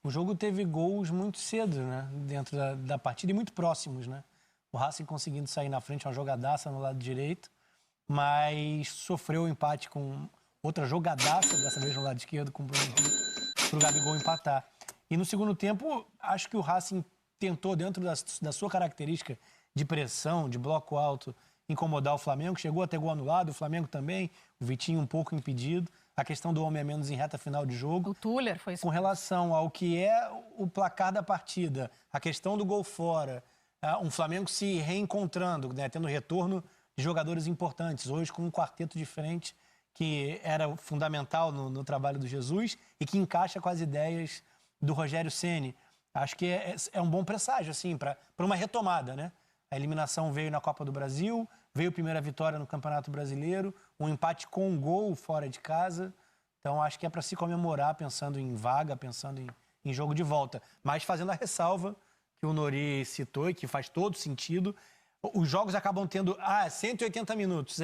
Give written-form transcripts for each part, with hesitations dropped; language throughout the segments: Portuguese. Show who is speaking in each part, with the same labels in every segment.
Speaker 1: O jogo teve gols muito cedo, né? Dentro da partida e muito próximos, né? O Racing conseguindo sair na frente, uma jogadaça no lado direito, mas sofreu o empate com outra jogadaça, dessa vez no lado esquerdo, com o Bruno Henrique, para o Gabigol empatar. E no segundo tempo, acho que o Racing tentou, dentro da sua característica de pressão, de bloco alto, incomodar o Flamengo. Chegou a ter gol anulado, o Flamengo também, o Vitinho um pouco impedido. A questão do homem a menos em reta final de jogo.
Speaker 2: O Tuller foi expulso.
Speaker 1: Com relação ao que é o placar da partida, a questão do gol fora, um Flamengo se reencontrando, né, tendo retorno de jogadores importantes. Hoje com um quarteto diferente que era fundamental no trabalho do Jesus e que encaixa com as ideias do Rogério Ceni. Acho que é um bom presságio, assim, para uma retomada, né? A eliminação veio na Copa do Brasil, veio a primeira vitória no Campeonato Brasileiro, um empate com um gol fora de casa. Então, acho que é para se comemorar, pensando em vaga, pensando em jogo de volta. Mas fazendo a ressalva que o Nori citou e que faz todo sentido. Os jogos acabam tendo 180 minutos,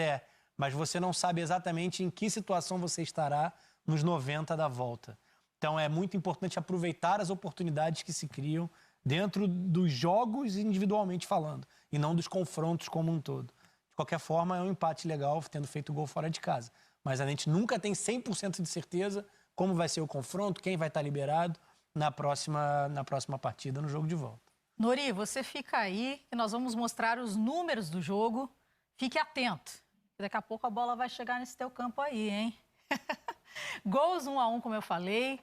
Speaker 1: mas você não sabe exatamente em que situação você estará nos 90 da volta. Então, é muito importante aproveitar as oportunidades que se criam dentro dos jogos individualmente falando, e não dos confrontos como um todo. De qualquer forma, é um empate legal, tendo feito gol fora de casa. Mas a gente nunca tem 100% de certeza como vai ser o confronto, quem vai estar liberado na próxima partida, no jogo de volta.
Speaker 2: Nori, você fica aí que nós vamos mostrar os números do jogo. Fique atento. Daqui a pouco a bola vai chegar nesse teu campo aí, hein? Gols 1-1, como eu falei.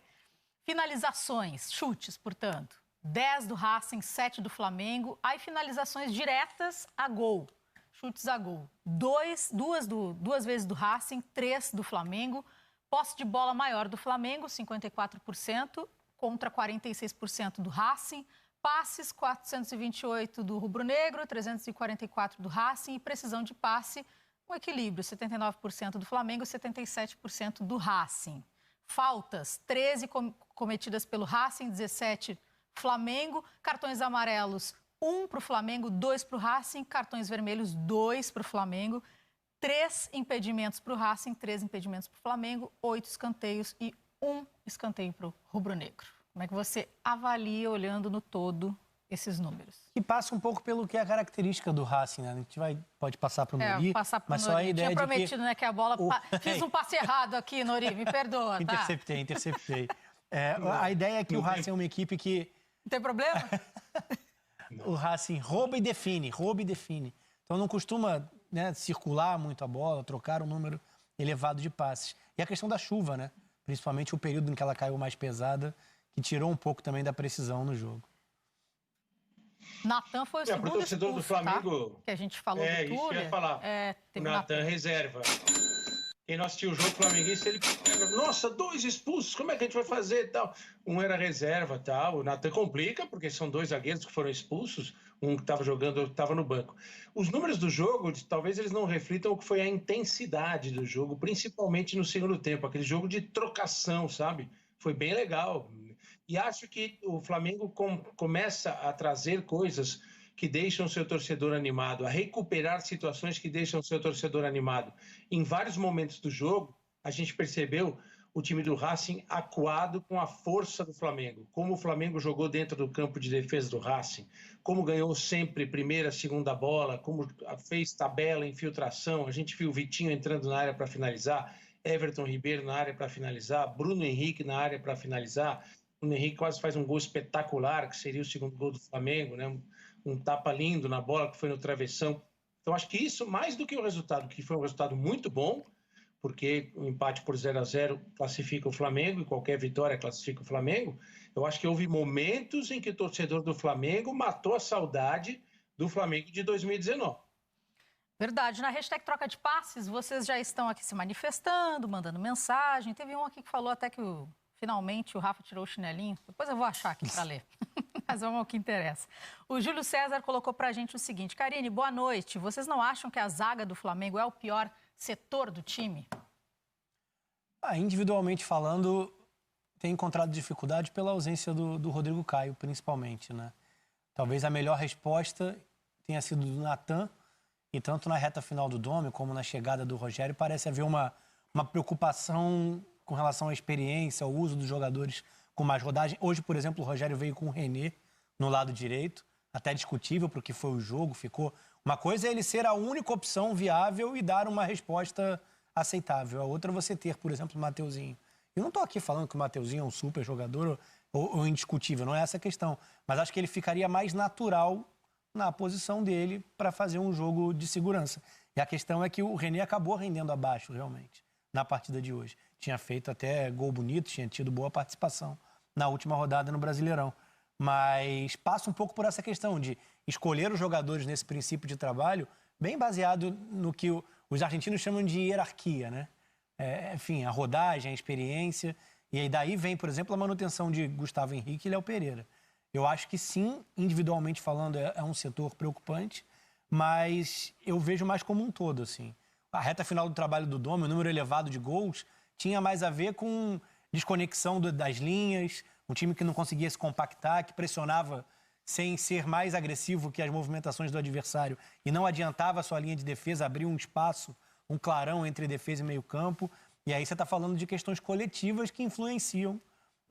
Speaker 2: Finalizações, chutes, portanto. 10 do Racing, 7 do Flamengo. Aí finalizações diretas a gol. Chutes a gol. Duas vezes do Racing, 3 do Flamengo. Posse de bola maior do Flamengo, 54%, contra 46% do Racing. Passes, 428 do rubro-negro, 344 do Racing. E precisão de passe, um equilíbrio, 79% do Flamengo e 77% do Racing. Faltas, 13 cometidas pelo Racing, 17 Flamengo. Cartões amarelos, 1 para o Flamengo, 2 para o Racing. Cartões vermelhos, 2 para o Flamengo. 3 impedimentos para o Racing, 3 impedimentos para o Flamengo. 8 escanteios e 1 escanteio para o rubro-negro. Como é que você avalia, olhando no todo, esses números?
Speaker 1: Que passa um pouco pelo que é a característica do Racing, né? A gente pode passar para o Nori,
Speaker 2: mas só a ideia. Tinha prometido, né, que a bola... Fiz um passe errado aqui, Nori, me perdoa, tá?
Speaker 1: Interceptei. A ideia é que o Racing é uma equipe que...
Speaker 2: Não tem problema?
Speaker 1: O Racing rouba e define. Então não costuma, né, circular muito a bola, trocar um número elevado de passes. E a questão da chuva, né? Principalmente o período em que ela caiu mais pesada, que tirou um pouco também da precisão no jogo.
Speaker 2: Natan foi o segundo
Speaker 3: pro torcedor
Speaker 2: expulso,
Speaker 3: do Flamengo,
Speaker 2: tá? Que a gente falou do Tuller.
Speaker 3: Isso que eu ia falar. O Natan reserva. Quem não assistiu o jogo flamenguista, ele pega, nossa, 2 expulsos, como é que a gente vai fazer e tal? Um era reserva, tal. O Natan complica, porque são 2 zagueiros que foram expulsos, um que estava jogando, outro estava no banco. Os números do jogo, talvez eles não reflitam o que foi a intensidade do jogo, principalmente no segundo tempo, aquele jogo de trocação, sabe? Foi bem legal. E acho que o Flamengo começa a trazer coisas que deixam o seu torcedor animado, a recuperar situações que deixam o seu torcedor animado. Em vários momentos do jogo, a gente percebeu o time do Racing acuado com a força do Flamengo, como o Flamengo jogou dentro do campo de defesa do Racing, como ganhou sempre primeira, segunda bola, como fez tabela, infiltração. A gente viu o Vitinho entrando na área para finalizar, Everton Ribeiro na área para finalizar, Bruno Henrique na área para finalizar. O Henrique quase faz um gol espetacular, que seria o segundo gol do Flamengo, né? Um tapa lindo na bola, que foi no travessão. Então, acho que isso, mais do que o resultado, que foi um resultado muito bom, porque o empate por 0-0 classifica o Flamengo, e qualquer vitória classifica o Flamengo, eu acho que houve momentos em que o torcedor do Flamengo matou a saudade do Flamengo de 2019.
Speaker 2: Verdade. Na hashtag Troca de Passes, vocês já estão aqui se manifestando, mandando mensagem. Teve um aqui que falou até que finalmente o Rafa tirou o chinelinho. Depois eu vou achar aqui para ler. Mas vamos ao que interessa. O Júlio César colocou para a gente o seguinte: Karine, boa noite. Vocês não acham que a zaga do Flamengo é o pior setor do time?
Speaker 1: Individualmente falando, tem encontrado dificuldade pela ausência do Rodrigo Caio, principalmente, né? Talvez a melhor resposta tenha sido do Natan, e tanto na reta final do Dome como na chegada do Rogério parece haver uma preocupação com relação à experiência, ao uso dos jogadores com mais rodagem. Hoje, por exemplo, o Rogério veio com o René no lado direito, até discutível porque foi o jogo, ficou... Uma coisa é ele ser a única opção viável e dar uma resposta aceitável. A outra é você ter, por exemplo, o Mateuzinho. Eu não estou aqui falando que o Mateuzinho é um super jogador ou indiscutível, não é essa a questão. Mas acho que ele ficaria mais natural na posição dele para fazer um jogo de segurança. E a questão é que o René acabou rendendo abaixo, realmente, na partida de hoje. Tinha feito até gol bonito, tinha tido boa participação na última rodada no Brasileirão. Mas passa um pouco por essa questão de escolher os jogadores nesse princípio de trabalho bem baseado no que os argentinos chamam de hierarquia, né? Enfim, a rodagem, a experiência. E aí daí vem, por exemplo, a manutenção de Gustavo Henrique e Léo Pereira. Eu acho que sim, individualmente falando, é um setor preocupante, mas eu vejo mais como um todo, assim. A reta final do trabalho do Dome, o número elevado de gols, tinha mais a ver com desconexão das linhas, um time que não conseguia se compactar, que pressionava sem ser mais agressivo que as movimentações do adversário e não adiantava a sua linha de defesa, abrir um espaço, um clarão entre defesa e meio-campo. E aí você está falando de questões coletivas que influenciam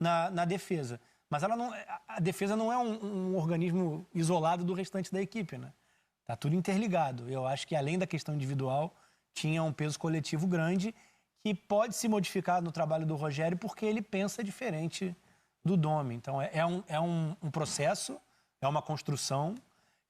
Speaker 1: na defesa. Mas a defesa não é um organismo isolado do restante da equipe, né? Está tudo interligado. Eu acho que, além da questão individual, tinha um peso coletivo grande que pode se modificar no trabalho do Rogério porque ele pensa diferente do Dome. Então, é um processo, é uma construção.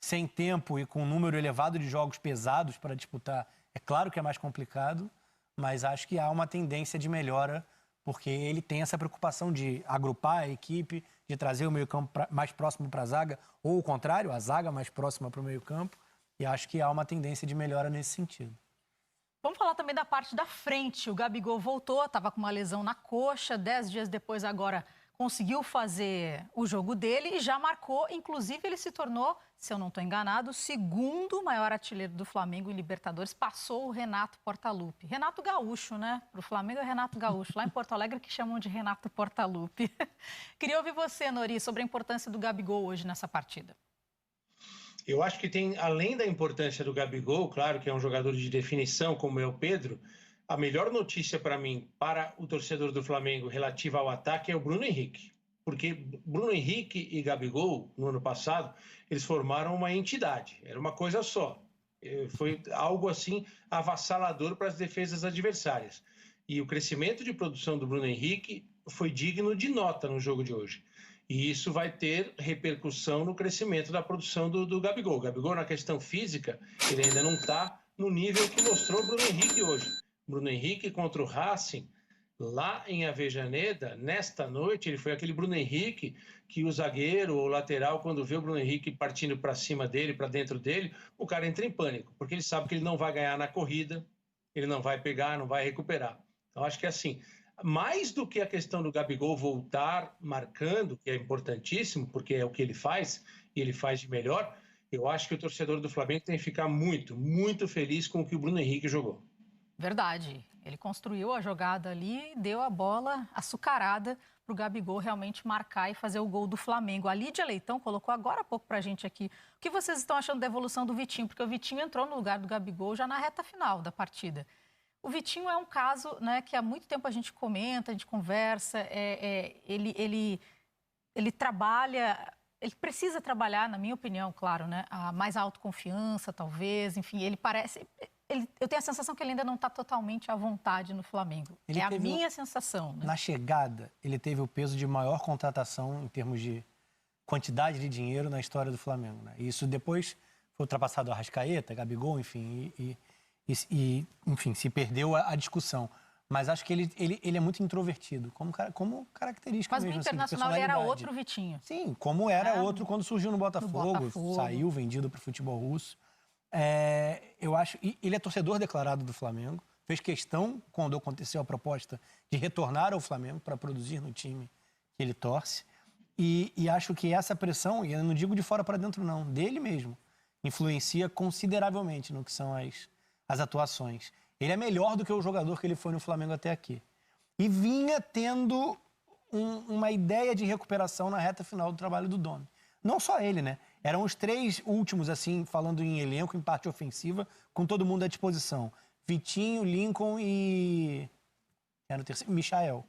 Speaker 1: Sem tempo e com um número elevado de jogos pesados para disputar, é claro que é mais complicado, mas acho que há uma tendência de melhora porque ele tem essa preocupação de agrupar a equipe, de trazer o meio-campo mais próximo para a zaga, ou o contrário, a zaga mais próxima para o meio-campo, e acho que há uma tendência de melhora nesse sentido.
Speaker 2: Vamos falar também da parte da frente. O Gabigol voltou, estava com uma lesão na coxa, 10 dias depois agora conseguiu fazer o jogo dele e já marcou, inclusive ele se tornou, se eu não estou enganado, o segundo maior artilheiro do Flamengo em Libertadores, passou o Renato Portaluppi. Renato Gaúcho, né? Para o Flamengo é Renato Gaúcho, lá em Porto Alegre que chamam de Renato Portaluppi. Queria ouvir você, Nori, sobre a importância do Gabigol hoje nessa partida.
Speaker 3: Eu acho que tem, além da importância do Gabigol, claro que é um jogador de definição como é o Pedro, a melhor notícia para mim, para o torcedor do Flamengo relativa ao ataque é o Bruno Henrique. Porque Bruno Henrique e Gabigol, no ano passado, eles formaram uma entidade, era uma coisa só. Foi algo assim avassalador para as defesas adversárias. E o crescimento de produção do Bruno Henrique foi digno de nota no jogo de hoje. E isso vai ter repercussão no crescimento da produção do Gabigol. O Gabigol, na questão física, ele ainda não está no nível que mostrou o Bruno Henrique hoje. Bruno Henrique contra o Racing, lá em Avejaneda, nesta noite, ele foi aquele Bruno Henrique que o zagueiro ou o lateral, quando vê o Bruno Henrique partindo para cima dele, para dentro dele, o cara entra em pânico, porque ele sabe que ele não vai ganhar na corrida, ele não vai pegar, não vai recuperar. Então, acho que assim, mais do que a questão do Gabigol voltar marcando, que é importantíssimo, porque é o que ele faz, e ele faz de melhor, eu acho que o torcedor do Flamengo tem que ficar muito, muito feliz com o que o Bruno Henrique jogou.
Speaker 2: Verdade. Ele construiu a jogada ali, deu a bola açucarada para o Gabigol realmente marcar e fazer o gol do Flamengo. A Lídia Leitão colocou agora há pouco para a gente aqui. O que vocês estão achando da evolução do Vitinho? Porque o Vitinho entrou no lugar do Gabigol já na reta final da partida. O Vitinho é um caso, né, que há muito tempo a gente comenta, a gente conversa. Ele trabalha... Ele precisa trabalhar, na minha opinião, claro, né, a mais autoconfiança, talvez. Enfim, ele parece... eu tenho a sensação que ele ainda não está totalmente à vontade no Flamengo. É a minha sensação. Né?
Speaker 1: Na chegada, ele teve o peso de maior contratação em termos de quantidade de dinheiro na história do Flamengo. Né? E isso depois foi ultrapassado a Arrascaeta, Gabigol, enfim, enfim, se perdeu a discussão. Mas acho que ele é muito introvertido, como característica mesmo.
Speaker 2: Mas no Internacional
Speaker 1: assim,
Speaker 2: ele era outro Vitinho.
Speaker 1: Sim, como era outro quando surgiu no Botafogo, saiu vendido para o futebol russo. Eu acho, ele é torcedor declarado do Flamengo, fez questão, quando aconteceu a proposta, de retornar ao Flamengo para produzir no time que ele torce. E acho que essa pressão, e eu não digo de fora para dentro não, dele mesmo, influencia consideravelmente no que são as atuações. Ele é melhor do que o jogador que ele foi no Flamengo até aqui. E vinha tendo uma ideia de recuperação na reta final do trabalho do Dome. Não só ele, né? Eram os três últimos, assim, falando em elenco, em parte ofensiva, com todo mundo à disposição. Vitinho, Lincoln e... Era o terceiro, Michael.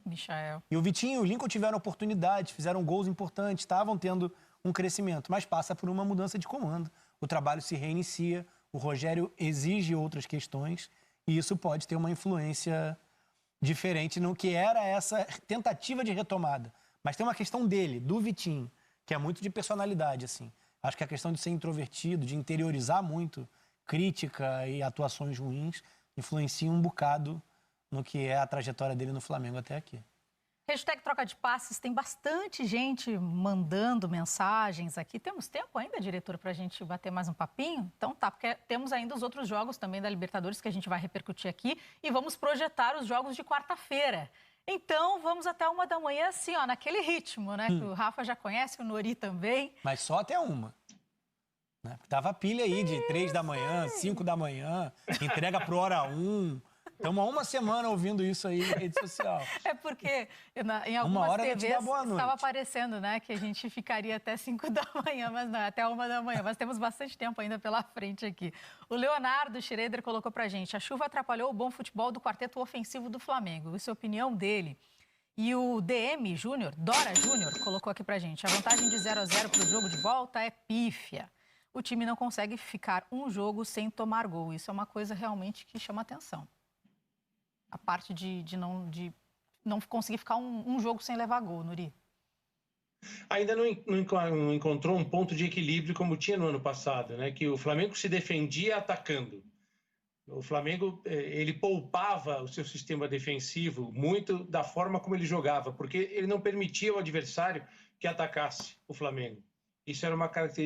Speaker 1: E o Vitinho e o Lincoln tiveram oportunidades, fizeram gols importantes, estavam tendo um crescimento, mas passa por uma mudança de comando. O trabalho se reinicia, o Rogério exige outras questões e isso pode ter uma influência diferente no que era essa tentativa de retomada. Mas tem uma questão dele, do Vitinho, que é muito de personalidade, assim. Acho que a questão de ser introvertido, de interiorizar muito crítica e atuações ruins, influencia um bocado no que é a trajetória dele no Flamengo até aqui.
Speaker 2: Hashtag troca de passes, tem bastante gente mandando mensagens aqui. Temos tempo ainda, diretor, para a gente bater mais um papinho? Então tá, porque temos ainda os outros jogos também da Libertadores que a gente vai repercutir aqui e vamos projetar os jogos de quarta-feira. Então vamos até 1h, assim, ó, naquele ritmo, né? Que o Rafa já conhece, o Nori também.
Speaker 1: Mas só até 1h. Né? Dava pilha aí de 3h, 5h, entrega pro hora 1. Estamos há uma semana ouvindo isso aí na rede social.
Speaker 2: É porque em algumas TVs estava aparecendo, né, que a gente ficaria até 5h, mas não, até 1h. Mas temos bastante tempo ainda pela frente aqui. O Leonardo Schroeder colocou pra gente: a chuva atrapalhou o bom futebol do quarteto ofensivo do Flamengo. Isso é a opinião dele. E o DM Júnior, Dora Júnior, colocou aqui pra gente: a vantagem de 0-0 pro jogo de volta é pífia. O time não consegue ficar um jogo sem tomar gol. Isso é uma coisa realmente que chama atenção. A parte de não conseguir ficar um jogo sem levar gol, Nuri.
Speaker 3: Ainda não encontrou um ponto de equilíbrio como tinha no ano passado, né? Que o Flamengo se defendia atacando. O Flamengo, ele poupava o seu sistema defensivo muito da forma como ele jogava, porque ele não permitia ao adversário que atacasse o Flamengo. Isso era uma característica